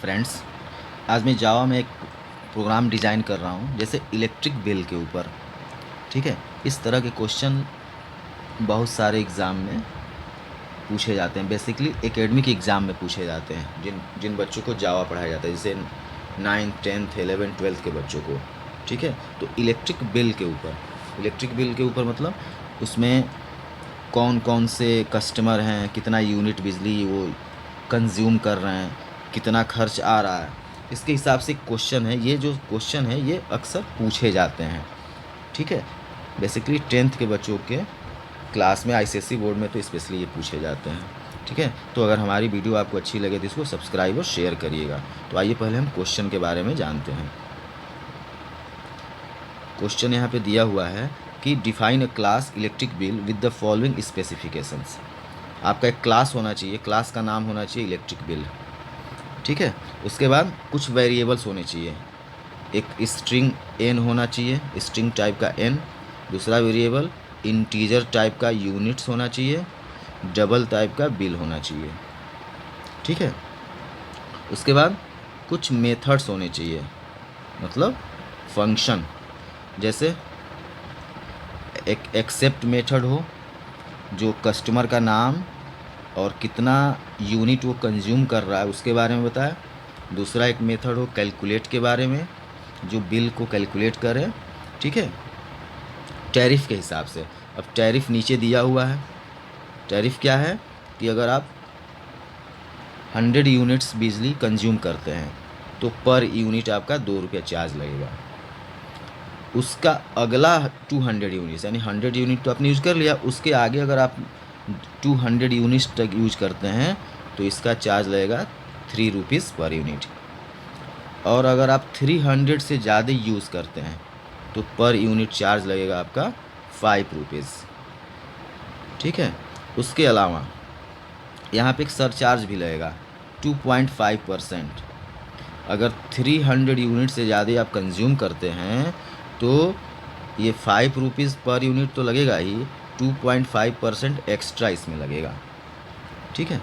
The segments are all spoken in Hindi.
फ्रेंड्स, आज मैं जावा में एक प्रोग्राम डिज़ाइन कर रहा हूँ जैसे इलेक्ट्रिक बिल के ऊपर। ठीक है, इस तरह के क्वेश्चन बहुत सारे एग्ज़ाम में पूछे जाते हैं। बेसिकली एकेडमिक एग्ज़ाम में पूछे जाते हैं जिन जिन बच्चों को जावा पढ़ाया जाता है, जैसे 9th 10th 11th 12th के बच्चों को। ठीक है, तो इलेक्ट्रिक बिल के ऊपर मतलब उसमें कौन कौन से कस्टमर हैं, कितना यूनिट बिजली वो कंज्यूम कर रहे हैं, कितना खर्च आ रहा है, इसके हिसाब से क्वेश्चन है। ये जो क्वेश्चन है ये अक्सर पूछे जाते हैं। ठीक है, बेसिकली 10th के बच्चों के क्लास में आईसीएसई बोर्ड में तो स्पेशली ये पूछे जाते हैं। ठीक है, तो अगर हमारी वीडियो आपको अच्छी लगे तो इसको सब्सक्राइब और शेयर करिएगा। तो आइए पहले हम क्वेश्चन के बारे में जानते हैं। क्वेश्चन यहाँ पे दिया हुआ है कि define a class electric bill with the following specifications. आपका एक क्लास होना चाहिए, क्लास का नाम होना चाहिए इलेक्ट्रिक बिल। ठीक है, उसके बाद कुछ वेरिएबल्स होने चाहिए। एक स्ट्रिंग एन होना चाहिए, स्ट्रिंग टाइप का एन। दूसरा वेरिएबल इंटीजर टाइप का यूनिट्स होना चाहिए। डबल टाइप का बिल होना चाहिए। ठीक है, उसके बाद कुछ मेथड्स होने चाहिए, मतलब फंक्शन, जैसे एक एक्सेप्ट मेथड हो जो कस्टमर का नाम और कितना यूनिट वो कंज्यूम कर रहा है उसके बारे में बताए। दूसरा एक मेथड हो कैलकुलेट के बारे में, जो बिल को कैलकुलेट करे। ठीक है, टैरिफ के हिसाब से। अब टैरिफ नीचे दिया हुआ है। टैरिफ क्या है कि अगर आप 100 यूनिट्स बिजली कंज्यूम करते हैं तो पर यूनिट आपका 2 रुपये चार्ज लगेगा। उसका अगला 200 यूनिट्स, यानी 100 यूनिट तो आपने यूज़ कर लिया, उसके आगे अगर आप 200 यूनिट्स तक यूज करते हैं तो इसका चार्ज लगेगा 3 रुपीज़ पर यूनिट। और अगर आप 300 से ज़्यादा यूज़ करते हैं तो पर यूनिट चार्ज लगेगा आपका 5 रुपीज़। ठीक है, उसके अलावा यहाँ पे एक सरचार्ज भी लगेगा 2.5%। अगर 300 यूनिट से ज़्यादा आप कंज्यूम करते हैं तो ये 5 रुपीज़ पर यूनिट तो लगेगा ही, 2.5% एक्स्ट्रा इसमें लगेगा। ठीक है,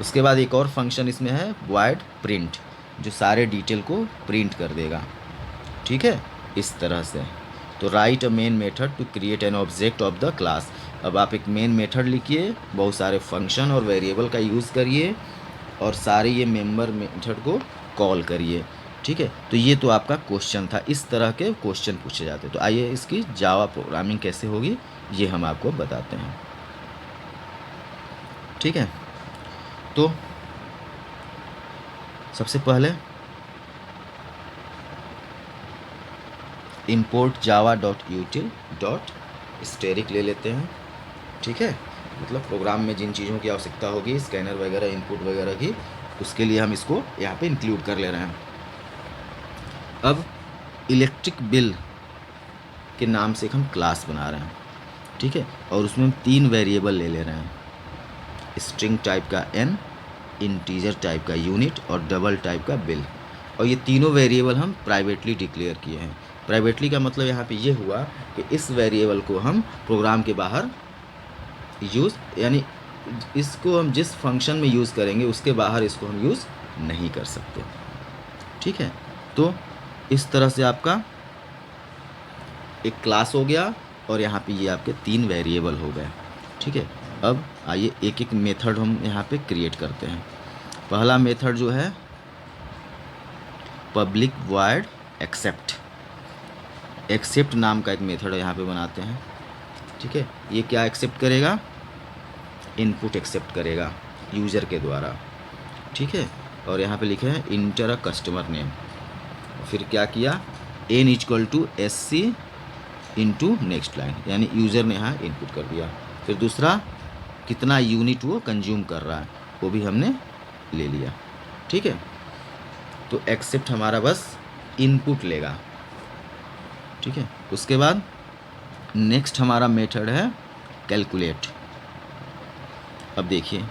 उसके बाद एक और फंक्शन इसमें है वॉइड प्रिंट, जो सारे डिटेल को प्रिंट कर देगा। ठीक है, इस तरह से। तो write a main method to create an object of the class. अब आप एक मेन मेथड लिखिए, बहुत सारे फंक्शन और वेरिएबल का यूज़ करिए और सारे ये मेंबर मेथड को कॉल करिए। ठीक है, तो ये तो आपका क्वेश्चन था। इस तरह के क्वेश्चन पूछे जाते हैं। तो आइए इसकी जावा प्रोग्रामिंग कैसे होगी ये हम आपको बताते हैं। ठीक है, तो सबसे पहले import java.util.static ले लेते हैं। ठीक है, मतलब प्रोग्राम में जिन चीज़ों की आवश्यकता होगी, स्कैनर वगैरह, इनपुट वगैरह की, उसके लिए हम इसको यहाँ पे इंक्लूड कर ले रहे हैं। अब इलेक्ट्रिक बिल के नाम से एक हम क्लास बना रहे हैं। ठीक है, और उसमें हम 3 वेरिएबल ले ले रहे हैं, स्ट्रिंग टाइप का एन, इंटीजर टाइप का यूनिट और डबल टाइप का बिल। और ये तीनों वेरिएबल हम प्राइवेटली डिक्लेयर किए हैं। प्राइवेटली का मतलब यहाँ पे ये हुआ कि इस वेरिएबल को हम प्रोग्राम के बाहर यूज़, यानी इसको हम जिस फंक्शन में यूज़ करेंगे उसके बाहर इसको हम यूज़ नहीं कर सकते। ठीक है, तो इस तरह से आपका एक क्लास हो गया और यहाँ पे ये आपके 3 वेरिएबल हो गए। ठीक है, अब आइए एक एक मेथड हम यहाँ पे क्रिएट करते हैं। पहला मेथड जो है पब्लिक वॉइड एक्सेप्ट नाम का एक मेथड यहाँ पे बनाते हैं। ठीक है, ये क्या एक्सेप्ट करेगा? इनपुट एक्सेप्ट करेगा यूज़र के द्वारा। ठीक है, और यहाँ पे लिखे हैं इंटर अ कस्टमर नेम। फिर क्या किया? n = SC into next line, यानी यूज़र ने यहाँ इनपुट कर दिया। फिर दूसरा कितना यूनिट वो कंज्यूम कर रहा है वो भी हमने ले लिया। ठीक है, तो एक्सेप्ट हमारा बस इनपुट लेगा। ठीक है, उसके बाद नेक्स्ट हमारा मेथड है कैलकुलेट। अब देखिए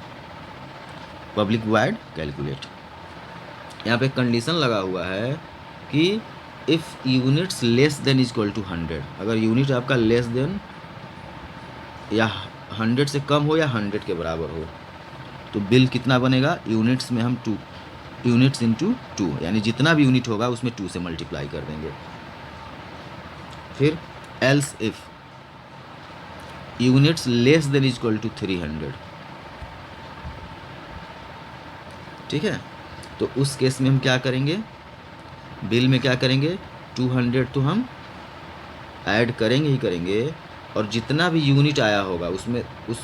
पब्लिक वॉइड कैलकुलेट, यहाँ पे कंडीशन लगा हुआ है कि if units less than equal to 100, अगर यूनिट आपका लेस देन या 100 से कम हो या 100 के बराबर हो तो बिल कितना बनेगा? यूनिट्स में हम यूनिट्स इंटू 2, यानी जितना भी यूनिट होगा उसमें 2 से मल्टीप्लाई कर देंगे। फिर else if units less than equal to 300, ठीक है, तो उस केस में हम क्या करेंगे, बिल में क्या करेंगे, 200 तो हम ऐड करेंगे ही करेंगे, और जितना भी यूनिट आया होगा उसमें उस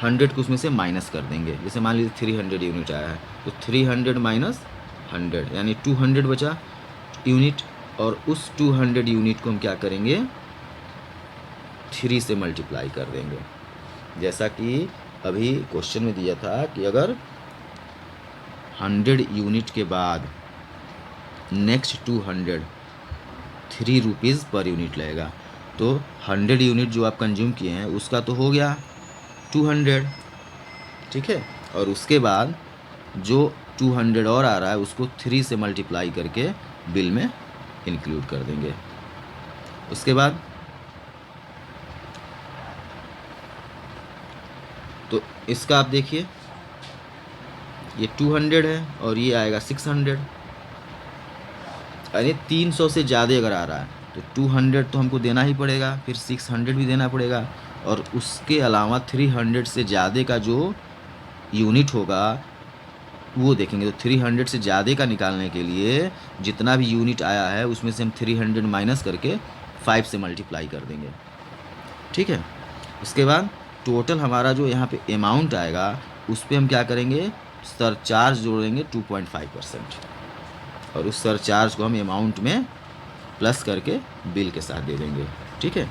100 को उसमें से माइनस कर देंगे। जैसे मान लीजिए 300 यूनिट आया है तो 300 माइनस 100 यानी 200 बचा यूनिट, और उस 200 यूनिट को हम क्या करेंगे, 3 से मल्टीप्लाई कर देंगे। जैसा कि अभी क्वेश्चन में दिया था कि अगर 100 यूनिट के बाद नेक्स्ट 200 3 रुपीज़ पर यूनिट लगेगा, तो 100 यूनिट जो आप कंज्यूम किए हैं उसका तो हो गया 200, ठीक है, और उसके बाद जो 200 और आ रहा है उसको 3 से मल्टीप्लाई करके बिल में इंक्लूड कर देंगे। उसके बाद तो इसका आप देखिए, ये 200 है और ये आएगा 600, यानी 300 से ज़्यादा अगर आ रहा है तो 200 तो हमको देना ही पड़ेगा, फिर 600 भी देना पड़ेगा, और उसके अलावा 300 से ज़्यादा का जो यूनिट होगा वो देखेंगे। तो 300 से ज़्यादा का निकालने के लिए जितना भी यूनिट आया है उसमें से हम 300 माइनस करके 5 से मल्टीप्लाई कर देंगे, ठीक है। उसके बाद टोटल हमारा जो यहाँ पे अमाउंट आएगा उस पर हम क्या करेंगे, सरचार्ज जोड़ेंगे 2.5%, और उस सरचार्ज को हम अमाउंट में प्लस करके बिल के साथ दे देंगे, ठीक है।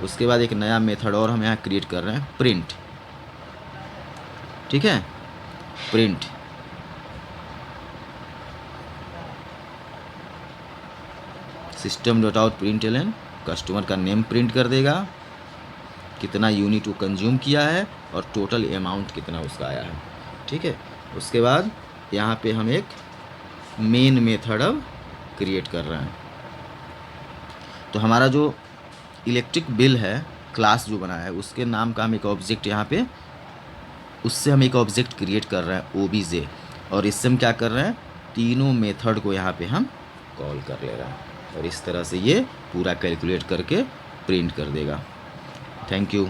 उसके बाद एक नया मेथड और हम यहाँ क्रिएट कर रहे हैं, प्रिंट, ठीक है, print. System dot out println एलन, कस्टमर का नेम प्रिंट कर देगा, कितना यूनिट वो कंज्यूम किया है और टोटल अमाउंट कितना उसका आया है, ठीक है। उसके बाद यहाँ पे हम एक मेन मेथड अब क्रिएट कर रहे हैं। तो हमारा जो इलेक्ट्रिक बिल है क्लास जो बना है उसके नाम का हम एक ऑब्जेक्ट यहाँ पे, उससे हम एक ऑब्जेक्ट क्रिएट कर रहे हैं OBJ, और इससे हम क्या कर रहे हैं, तीनों मेथड को यहाँ पे हम कॉल कर ले रहे हैं, और इस तरह से ये पूरा कैलकुलेट करके प्रिंट कर देगा। Thank you.